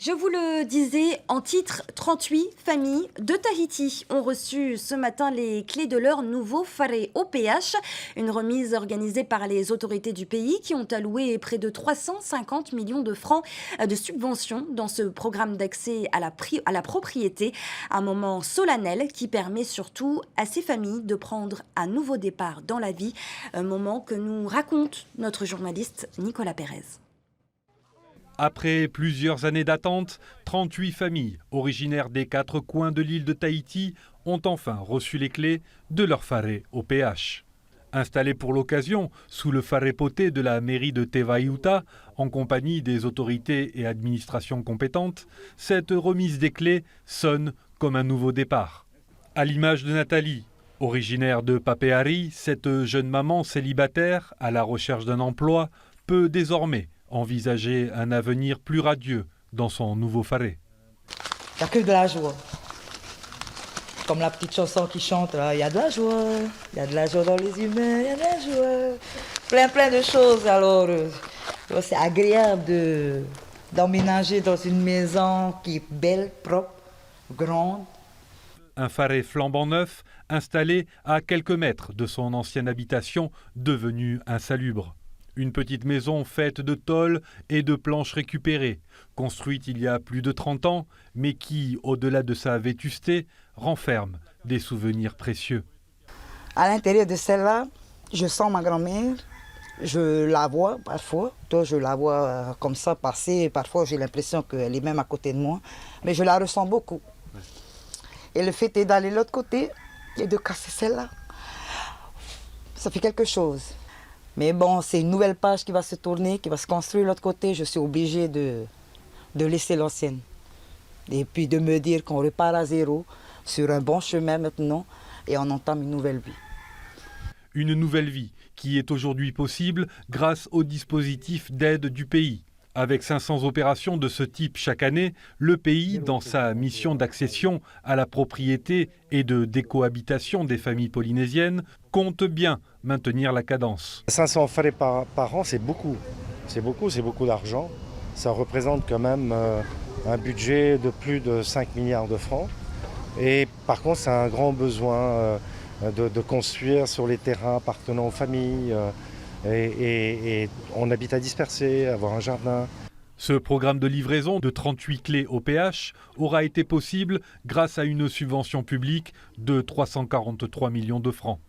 Je vous le disais, en titre, 38 familles de Tahiti ont reçu ce matin les clés de leur nouveau Faré OPH, une remise organisée par les autorités du pays qui ont alloué près de 350 millions de francs de subventions dans ce programme d'accès à la propriété, un moment solennel qui permet surtout à ces familles de prendre un nouveau départ dans la vie, un moment que nous raconte notre journaliste Nicolas Pérez. Après plusieurs années d'attente, 38 familles originaires des 4 coins de l'île de Tahiti ont enfin reçu les clés de leur Faré OPH. Installé pour l'occasion sous le Faré poté de la mairie de Te Vaiuta, en compagnie des autorités et administrations compétentes, cette remise des clés sonne comme un nouveau départ. À l'image de Nathalie, originaire de Papeari, cette jeune maman célibataire à la recherche d'un emploi peut désormais envisager un avenir plus radieux dans son nouveau Faré. Il n'y a que de la joie. Comme la petite chanson qui chante, il y a de la joie, il y a de la joie dans les humains, il y a de la joie. Plein de choses. Alors, c'est agréable d'emménager dans une maison qui est belle, propre, grande. Un Faré flambant neuf, installé à quelques mètres de son ancienne habitation, devenue insalubre. Une petite maison faite de tôles et de planches récupérées, construite il y a plus de 30 ans, mais qui, au-delà de sa vétusté, renferme des souvenirs précieux. À l'intérieur de celle-là, je sens ma grand-mère, je la vois parfois, je la vois comme ça passer, parfois j'ai l'impression qu'elle est même à côté de moi, mais je la ressens beaucoup. Et le fait est d'aller de l'autre côté et de casser celle-là, ça fait quelque chose. Mais bon, c'est une nouvelle page qui va se tourner, qui va se construire de l'autre côté. Je suis obligée de laisser l'ancienne. Et puis de me dire qu'on repart à zéro, sur un bon chemin maintenant, et on entame une nouvelle vie. Une nouvelle vie qui est aujourd'hui possible grâce au dispositif d'aide du pays. Avec 500 opérations de ce type chaque année, le pays, dans sa mission d'accession à la propriété et de décohabitation des familles polynésiennes, compte bien maintenir la cadence. 500 farés par an, c'est beaucoup. C'est beaucoup d'argent. Ça représente quand même un budget de plus de 5 milliards de francs. Et par contre, c'est un grand besoin de construire sur les terrains appartenant aux familles. Et on habite à disperser, avoir un jardin. Ce programme de livraison de 38 clés OPH aura été possible grâce à une subvention publique de 343 millions de francs.